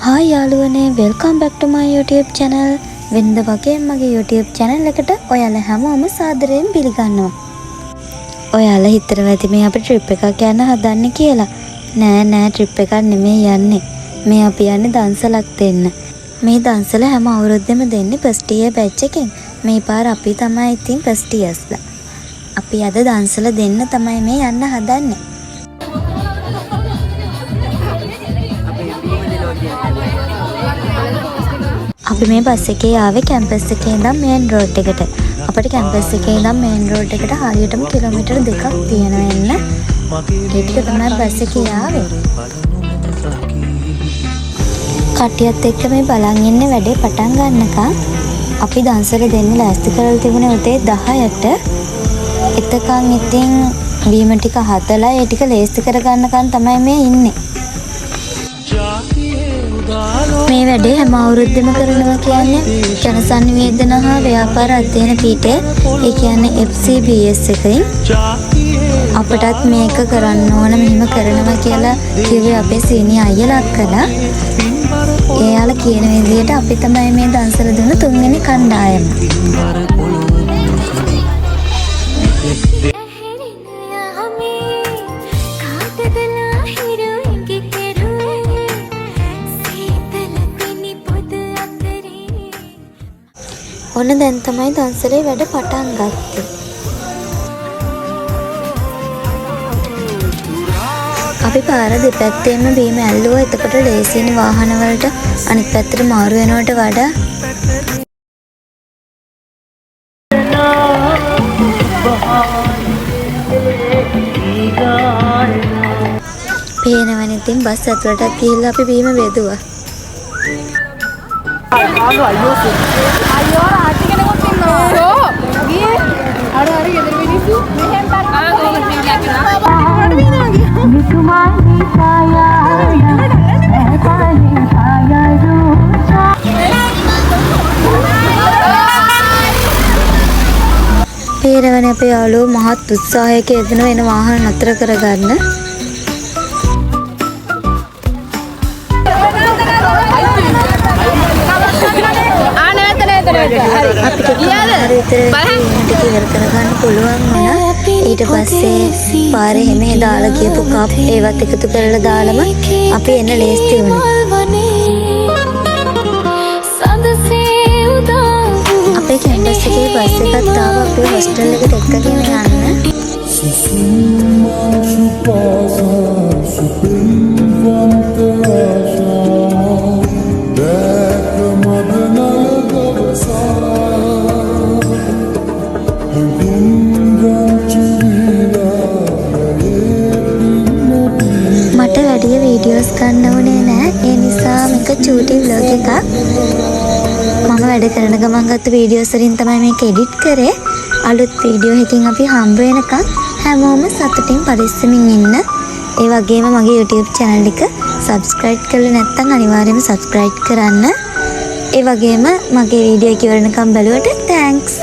Hi යාළුවනේ, welcome back to my YouTube channel. වෙනද වගේ මගේ YouTube channel එකට ඔයාලා හැමෝම සාදරයෙන් පිළිගන්නවා. ඔයාලා හිතනවා ඇති මේ අපි trip එකක් යන්න හදන්නේ කියලා. නෑ trip එකක් නෙමෙයි යන්නේ. මේ අපි යන්නේ දන්සලක් දෙන්න. මේ දන්සල හැම අවුරුද්දෙම දෙන්නේ first year batch එකෙන්. මේ පාර අපි තමයි ඉතින් first yearsලා. අපි අද දන්සල දෙන්න තමයි මේ යන්න හදන්නේ. අපි මේ බස් එකේ ආවේ කැම්පස් එකේ ඉඳන් මේන් රෝඩ් එකට. අපිට කැම්පස් එකේ ඉඳන් මේන් රෝඩ් එකට හරියටම කිලෝමීටර් 2ක් තියෙනවා එන්න. ඒ ටික තමයි බස් එකේ ආවේ. කට්ටියත් එක්ක මේ බලන් ඉන්නේ වැඩේ පටන් ගන්නකම් අපි දන්සල දෙන්න ලෑස්ති කරලා තිබුණේ උදේ 10ට. එතකන් ඉතින් බීම ටික හදලා ඒ ටික ලෑස්ති කරගන්නකම් තමයි මේ ඉන්නේ. මේ වැඩේ හැම අවුරුද්දෙම කරනවා කියන්නේ ජනසන්නිවේදන හා ව්‍යාපාර අධ්‍යයන පීඨය, ඒ කියන්නේ FCBS එකෙන්. අපටත් මේක කරන්න ඕන මෙහෙම කරනවා කියලා කිව්වේ අපේ සීනි අයියලා අක්කලා. එයාලා කියන විදිහට අපි තමයි මේ දන්සල දුන්න තුන්වෙනි කණ්ඩායම. ඔන්න දැන් තමයි දන්සලේ වැඩ පටන් ගත්තේ. අපි පාර දෙපැත්තෙම බීම ඇල්ලුවා. එතකොට ලේසියෙන් වාහන වලට අනිත් පැත්තට මාරු වෙනවට වඩා පේනවනේ. ඉතින් බස් ඇතුළටත් ගිහිල්ලා අපි බීම බෙදුවා. අයියෝ රාජි කෙනෙකුත් ඉන්නවා. ගියේ අර හරි ගෙදර මිනිස්සු මෙහෙන් පේනවනේ අපේ යාළුවෝ මහත් උත්සාහයක යෙදෙන වෙන වාහන නතර කරගන්න. ඊට පස්සේ පාරේ හැමේ දාලා ගියපු කප් ඒවත් එකතු කරලා දාලම අපි එන්න ලේස්ති වුණා. අපේ කැම්පස් එකේ බස් එකක් තාම අපේ හොස්ටල් එකට එක්කගෙන යන්න. මට වැඩි වීඩියෝස් ගන්න ඕනේ නෑ. ඒ නිසා මේක චූටි vlog එකක්. මම වැඩ කරන ගමන් ගත්ත වීඩියෝස් වලින් තමයි මේක එඩිට් කරේ. අලුත් වීඩියෝ එකකින් අපි හම්බ වෙනකම් හැමෝම සතුටින් පරිස්සමින් ඉන්න. ඒ වගේම මගේ YouTube channel එක subscribe කරලා නැත්නම් අනිවාර්යයෙන්ම subscribe කරන්න. ඒ වගේම මගේ වීඩියෝ එක ඉවරනකම් බලුවට thanks.